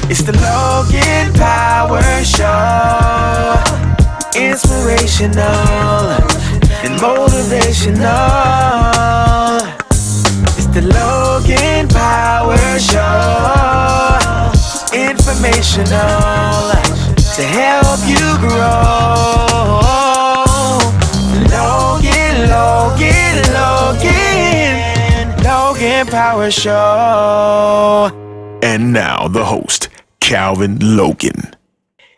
It's the Logan Power Show. Inspirational and motivational. It's the Logan Power Show. Informational to help you grow. Logan Power Show. And now the host, Calvin Logan.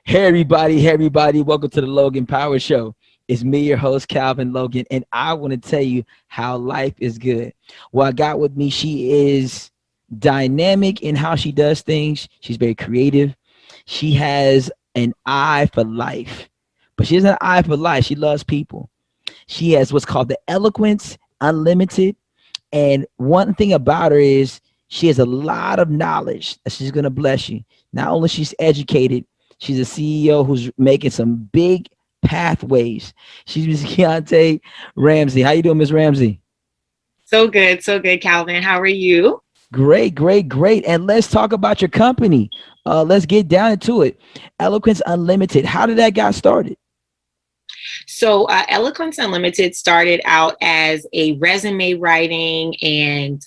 Hey everybody, welcome to the Logan Power Show. It's me, your host, Calvin Logan, and I want to tell you how life is good. Well, I got with me, she is dynamic in how she does things. She's very creative. She has an eye for life, but she has an eye for life. She loves people. She has what's called the Eloquence Unlimited. And one thing about her is she has a lot of knowledge that she's going to bless you. Not only she's educated, she's a CEO who's making some big pathways. She's Miss Keonta Ramsey. How you doing, Miss Ramsey? So good, Calvin. How are you? Great. And let's talk about your company. Let's get down into it. Eloquence Unlimited. How did that get started? So Eloquence Unlimited started out as a resume writing and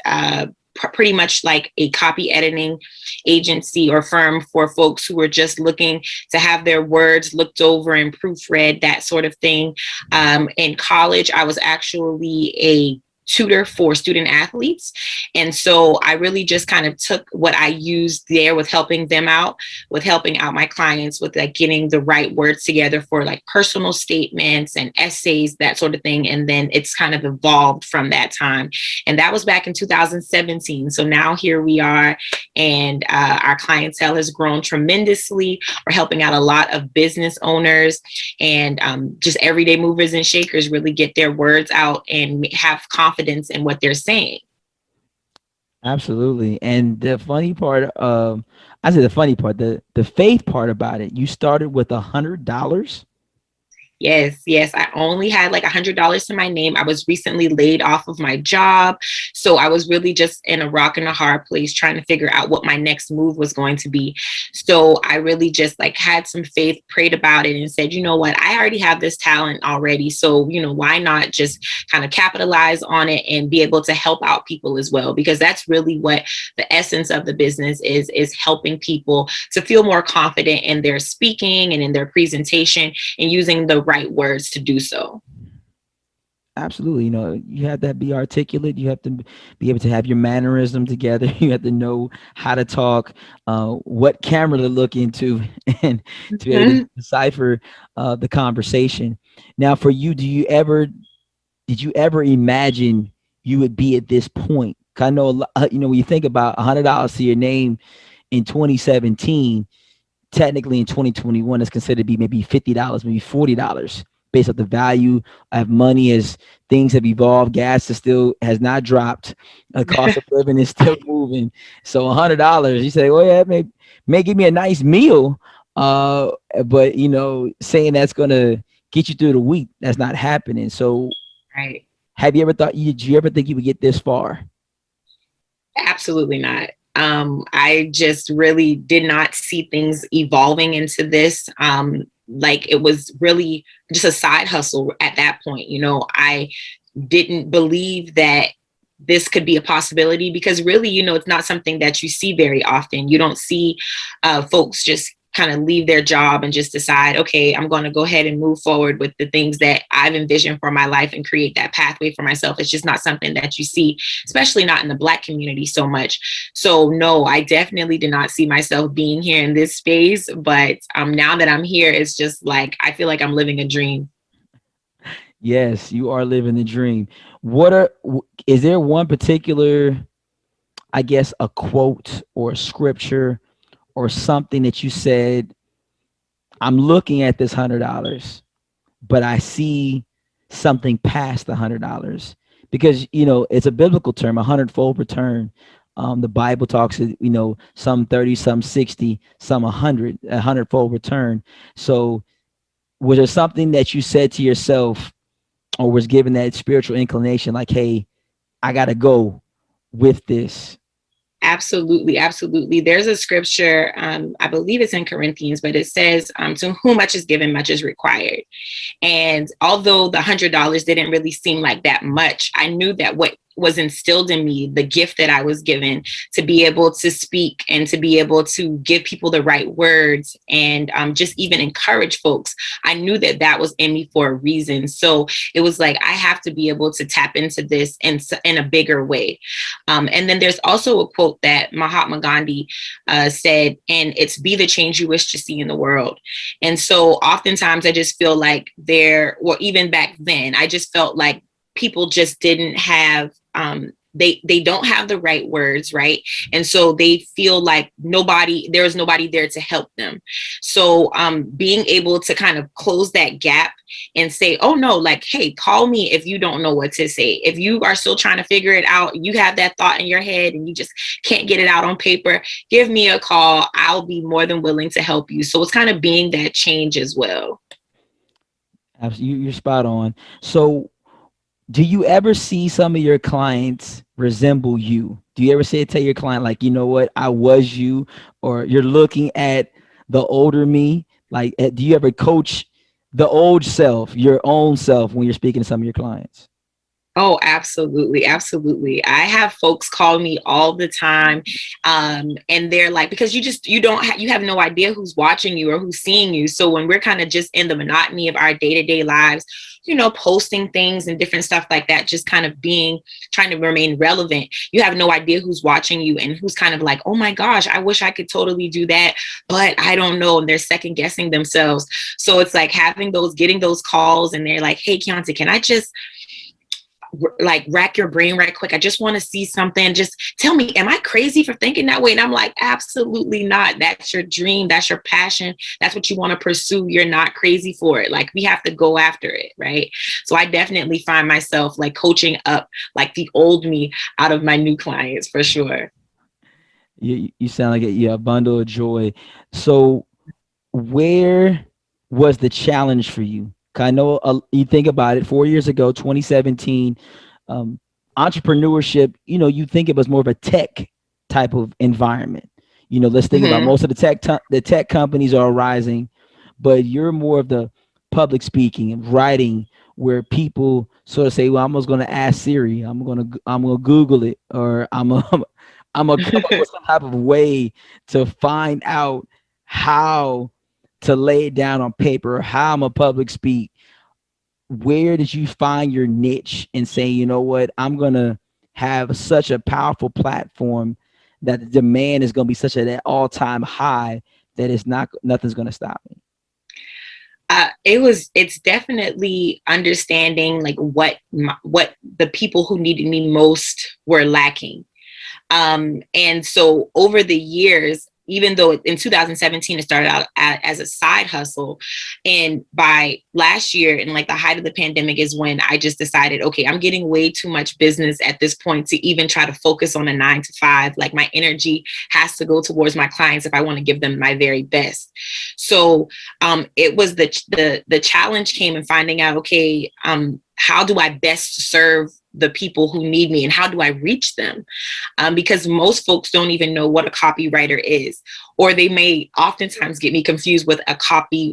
pretty much like a copy editing agency or firm for folks who were just looking to have their words looked over and proofread, that sort of thing. In college, I was actually a tutor for student athletes. And so I really just kind of took what I used there with helping them out, with helping out my clients with like getting the right words together for like personal statements and essays, that sort of thing. And then it's kind of evolved from that time. And that was back in 2017. So now here we are, and our clientele has grown tremendously. We're helping out a lot of business owners and just everyday movers and shakers really get their words out and have confidence in what they're saying. Absolutely. And the funny part, the faith part about it, you started with $100. Yes. I only had like $100 to my name. I was recently laid off of my job. So I was really just in a rock and a hard place trying to figure out what my next move was going to be. So I really just like had some faith, prayed about it and said, you know what, I already have this talent already. So, why not just kind of capitalize on it and be able to help out people as well? Because that's really what the essence of the business is helping people to feel more confident in their speaking and in their presentation and using the right words to do so. Absolutely. You have to be articulate. You have to be able to have your mannerism together. You have to know how to talk, what camera to look into, and to be able to decipher the conversation. Now, for you, did you ever imagine you would be at this point? I know, when you think about $100 to your name in 2017, technically in 2021, it's considered to be maybe $50, maybe $40 based on the value of money as things have evolved. Gas has not dropped. The cost of living is still moving. So $100, you say, well, yeah, may give me a nice meal. But saying that's going to get you through the week, that's not happening. So right. Did you ever think you would get this far? Absolutely not. I just really did not see things evolving into this. Like it was really just a side hustle at that point. I didn't believe that this could be a possibility because really, it's not something that you see very often. You don't see folks just kind of leave their job and just decide, okay, I'm going to go ahead and move forward with the things that I've envisioned for my life and create that pathway for myself. It's just not something that you see, especially not in the Black community so much. So no, I definitely did not see myself being here in this space. But now that I'm here, it's just like, I feel like I'm living a dream. Yes, you are living the dream. Is there one particular, I guess, a quote or a scripture or something that you said, I'm looking at this $100, but I see something past the $100? Because, it's a biblical term, 100-fold return. The Bible talks, some 30, some 60, some 100-fold return. So was there something that you said to yourself or was given that spiritual inclination like, hey, I got to go with this? Absolutely, absolutely. There's a scripture, I believe it's in Corinthians, but it says, to whom much is given, much is required. And although the $100 didn't really seem like that much, I knew that what was instilled in me, the gift that I was given to be able to speak and to be able to give people the right words and just even encourage folks, I knew that that was in me for a reason. So it was like, I have to be able to tap into this in a bigger way. And then there's also a quote that Mahatma Gandhi said, and it's be the change you wish to see in the world. And so oftentimes I just feel like or even back then, I just felt like people just didn't have, they don't have the right words, right? And so they feel like there is nobody there to help them. So being able to kind of close that gap and say, oh no, like, hey, call me if you don't know what to say. If you are still trying to figure it out, you have that thought in your head and you just can't get it out on paper, give me a call. I'll be more than willing to help you. So it's kind of being that change as well. You're spot on. So do you ever see some of your clients resemble you? Do you ever say tell your client, like, you know what, I was you, or you're looking at the older me? Like, do you ever coach the old self, your own self, when you're speaking to some of your clients? Oh, absolutely. Absolutely. I have folks call me all the time. And they're like, because you have no idea who's watching you or who's seeing you. So when we're kind of just in the monotony of our day-to-day lives, posting things and different stuff like that, just kind of trying to remain relevant. You have no idea who's watching you and who's kind of like, oh my gosh, I wish I could totally do that, but I don't know. And they're second guessing themselves. So it's like getting those calls and they're like, hey, Keonta, can I just like rack your brain right quick? I just want to see something. Just tell me, am I crazy for thinking that way? And I'm like, absolutely not. That's your dream. That's your passion. That's what you want to pursue. You're not crazy for it. Like, we have to go after it. Right. So I definitely find myself like coaching up like the old me out of my new clients for sure. You sound like a bundle of joy. So where was the challenge for you? 'Cause I know you think about it, 4 years ago, 2017, um, entrepreneurship, you think it was more of a tech type of environment. Let's think about Mm-hmm. most of the tech companies are rising, but you're more of the public speaking and writing where people sort of say, well, I'm just going to ask Siri, I'm going to Google it, or I'm going to come up with some type of way to find out how to lay it down on paper, how I'm a public speak. Where did you find your niche and say, you know what, I'm going to have such a powerful platform that the demand is going to be such at an all-time high that nothing's going to stop me? It's definitely understanding like what the people who needed me most were lacking. And so over the years, even though in 2017 it started out as a side hustle, and by last year, in like the height of the pandemic, is when I just decided, okay, I'm getting way too much business at this point to even try to focus on a 9 to 5. Like, my energy has to go towards my clients if I want to give them my very best. So it was the challenge came in finding out, okay, how do I best serve the people who need me and how do I reach them? Because most folks don't even know what a copywriter is, or they may oftentimes get me confused with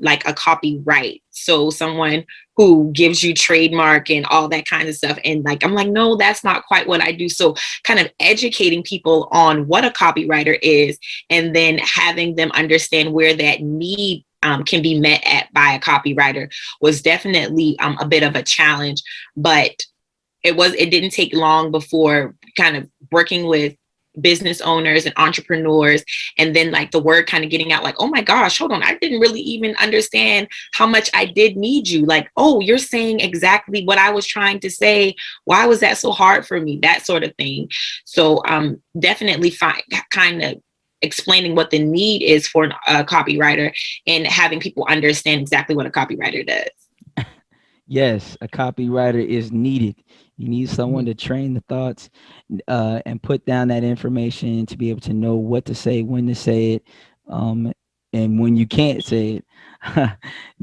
like a copyright. So someone who gives you trademark and all that kind of stuff. And like, I'm like, no, that's not quite what I do. So kind of educating people on what a copywriter is, and then having them understand where that need can be met by a copywriter was definitely a bit of a challenge, but it didn't take long before kind of working with business owners and entrepreneurs, and then like the word kind of getting out, like, oh my gosh, hold on, I didn't really even understand how much I did need you. Like, oh, you're saying exactly what I was trying to say. Why was that so hard for me? That sort of thing. So definitely kind of explaining what the need is for a copywriter and having people understand exactly what a copywriter does. Yes, a copywriter is needed. You need someone to train the thoughts, and put down that information to be able to know what to say, when to say it, um, and when you can't say it.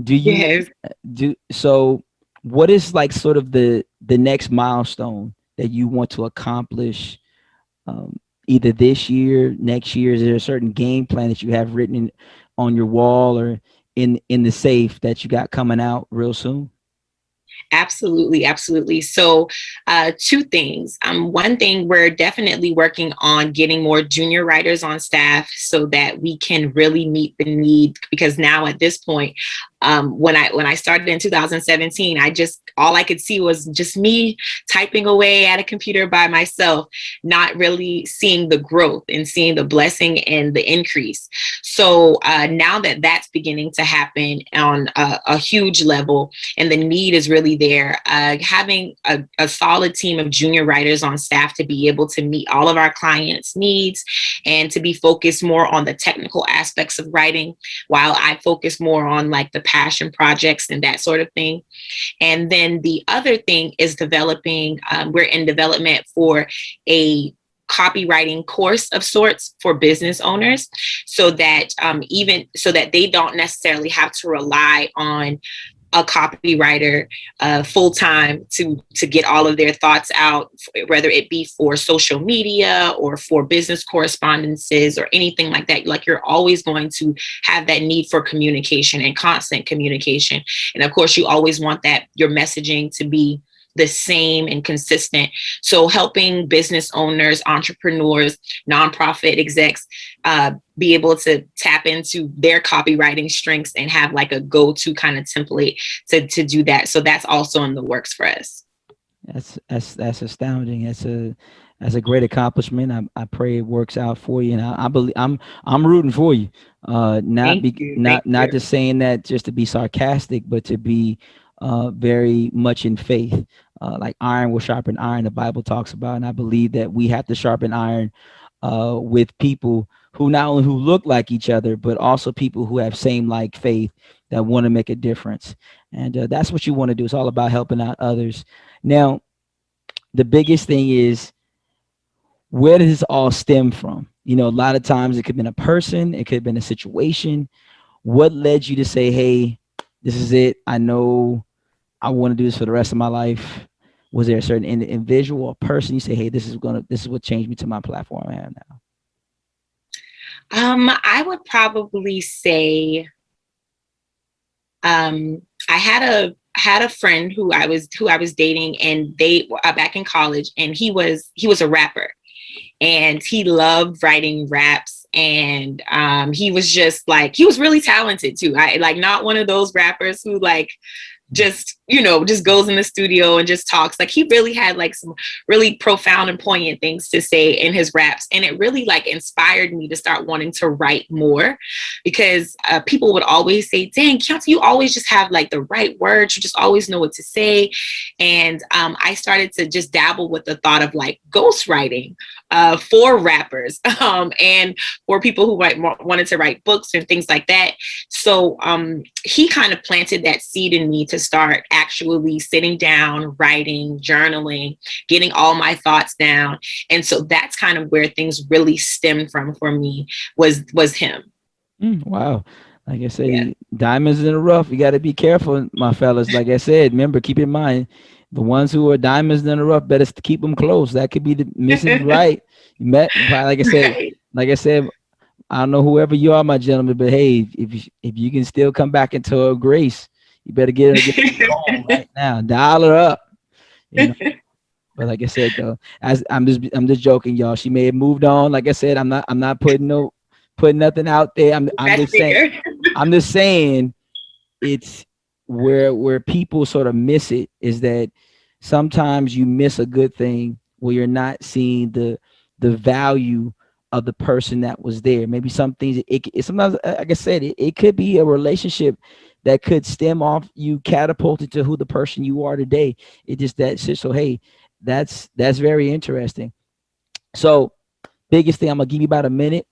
do you Yes. do so? What is like sort of the next milestone that you want to accomplish, um, either this year, next year? Is there a certain game plan that you have written on your wall or in the safe that you got coming out real soon? Absolutely, absolutely. So, two things. One thing, we're definitely working on getting more junior writers on staff so that we can really meet the need. Because now at this point, when I started in 2017, I just all I could see was just me typing away at a computer by myself, not really seeing the growth and seeing the blessing and the increase. So now that that's beginning to happen on a huge level, and the need is really there. Having a solid team of junior writers on staff to be able to meet all of our clients' needs and to be focused more on the technical aspects of writing, while I focus more on like the passion projects and that sort of thing. And then the other thing is developing, we're in development for a copywriting course of sorts for business owners, so that even so that they don't necessarily have to rely on a copywriter full time to get all of their thoughts out, whether it be for social media or for business correspondences or anything like that. Like, you're always going to have that need for communication and constant communication. And of course, you always want that your messaging to be the same and consistent. So helping business owners, entrepreneurs, nonprofit execs be able to tap into their copywriting strengths and have like a go-to kind of template to do that. So that's also in the works for us. That's astounding. That's a great accomplishment. I pray it works out for you, and I believe I'm rooting for you. Thank you. Thank Not you. just saying that just to be sarcastic, but to be very much in faith. Like iron will sharpen iron, the Bible talks about, and I believe that we have to sharpen iron with people who not only who look like each other, but also people who have same like faith that want to make a difference. And that's what you want to do. It's all about helping out others. Now, the biggest thing is, where does this all stem from? You know, a lot of times it could have been a person, it could have been a situation. What led you to say, hey, this is it? I know I want to do this for the rest of my life. Was there a certain individual or person you say, hey, this is what changed me to my platform I have now? I would probably say I had a friend who I was dating, and they back in college, and he was a rapper, and he loved writing raps. And he was just like, he was really talented too. I like, not one of those rappers who like just, just goes in the studio and just talks. Like, he really had like some really profound and poignant things to say in his raps, and it really like inspired me to start wanting to write more, because people would always say, dang, Keonta, you always just have like the right words, you just always know what to say. And I started to just dabble with the thought of like ghostwriting for rappers, and for people who wanted to write books and things like that. So he kind of planted that seed in me to start actually sitting down, writing, journaling, getting all my thoughts down. And so that's kind of where things really stemmed from for me, was him. Wow. Like I Yeah. say, diamonds in the rough. You got to be careful, my fellas. Like I said, remember, keep in mind, the ones who are diamonds in the rough, better keep them close. That could be the Mrs. Right. You met, Right. like I said, I don't know whoever you are, my gentleman, but hey, if you can still come back into her grace, you better get her home right now. Dial her up. You know. But like I said, though, as I'm just joking, y'all. She may have moved on. Like I said, I'm not putting nothing out there. That's fair. I'm just saying it's where people sort of miss it is that sometimes you miss a good thing where you're not seeing the value of the person that was there. Maybe some things it sometimes, like I said, it could be a relationship that could stem off you catapulted to who the person you are today. It just so hey, that's very interesting. So biggest thing, I'm gonna give you about a minute.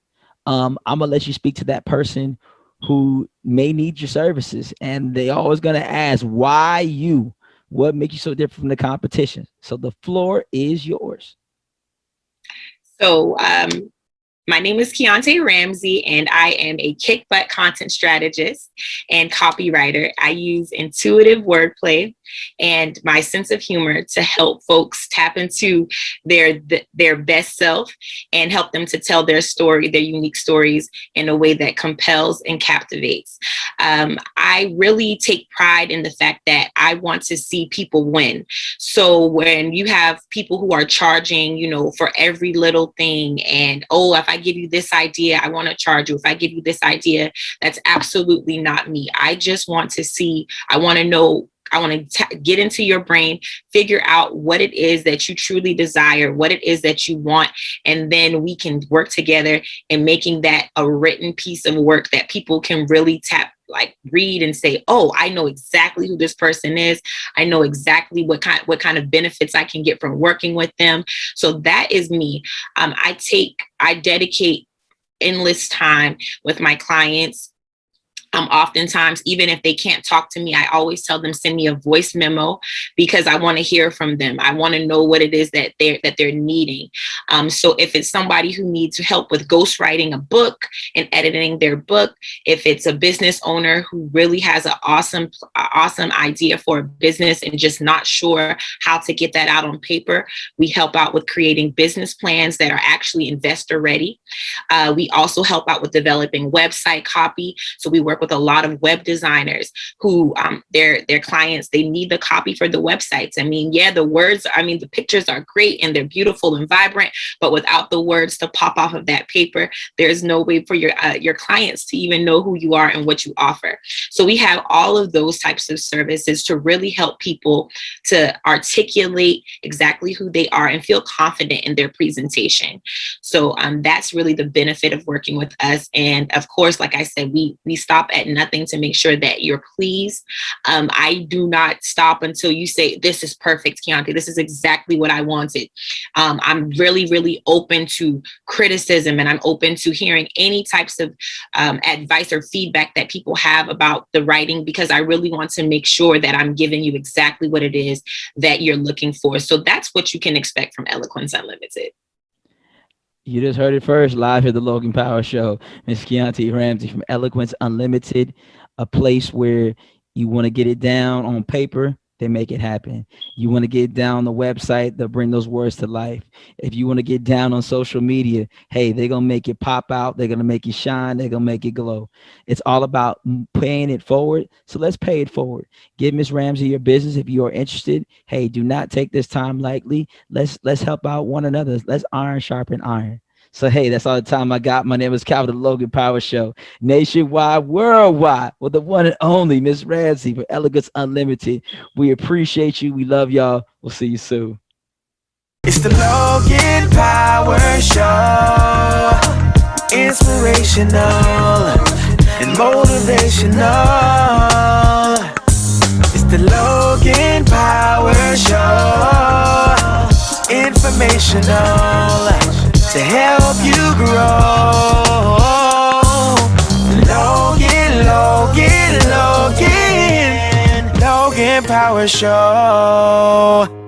I'm gonna let you speak to that person who may need your services, and they always gonna ask why you, what makes you so different from the competition. So the floor is yours. So My name is Keonta Ramsey, and I am a kick butt content strategist and copywriter. I use intuitive wordplay and my sense of humor to help folks tap into their best self and help them to tell their story, their unique stories, in a way that compels and captivates. I really take pride in the fact that I want to see people win. So when you have people who are charging, for every little thing, and if I give you this idea, I want to charge you. If I give you this idea, that's absolutely not me. I just want to see, I want to know, I want to get into your brain, figure out what it is that you truly desire, what it is that you want, and then we can work together in making that a written piece of work that people can really read and say, oh, I know exactly who this person is. I know exactly what kind of benefits I can get from working with them. So that is me. I dedicate endless time with my clients. Oftentimes, even if they can't talk to me, I always tell them, send me a voice memo, because I want to hear from them. I want to know what it is that they're needing. So if it's somebody who needs help with ghostwriting a book and editing their book, if it's a business owner who really has an awesome idea for a business and just not sure how to get that out on paper, we help out with creating business plans that are actually investor ready. We also help out with developing website copy. So we work with a lot of web designers who their clients, they need the copy for the websites. The pictures are great and they're beautiful and vibrant, but without the words to pop off of that paper, there's no way for your clients to even know who you are and what you offer. So we have all of those types of services to really help people to articulate exactly who they are and feel confident in their presentation. So that's really the benefit of working with us. And of course, like I said, we stop at nothing to make sure that you're pleased. I do not stop until you say, this is perfect, Keonta. This is exactly what I wanted. I'm really, really open to criticism, and I'm open to hearing any types of advice or feedback that people have about the writing, because I really want to make sure that I'm giving you exactly what it is that you're looking for. So that's what you can expect from Eloquence Unlimited. You just heard it first, live at the Logan Power Show. Miss Keonta Ramsey from Eloquence Unlimited, a place where you want to get it down on paper, they make it happen. You want to get down on the website, they'll bring those words to life. If you want to get down on social media, hey, they're going to make it pop out. They're going to make it shine. They're going to make it glow. It's all about paying it forward. So let's pay it forward. Give Miss Ramsey your business if you are interested. Hey, do not take this time lightly. Let's help out one another. Let's iron sharpen iron. So, hey, that's all the time I got. My name is Calvin, the Logan Power Show, nationwide, worldwide, with the one and only Miss Ramsey for Elegance Unlimited. We appreciate you. We love y'all. We'll see you soon. It's the Logan Power Show. Inspirational and motivational. It's the Logan Power Show. Informational to help you grow. Logan Power Show.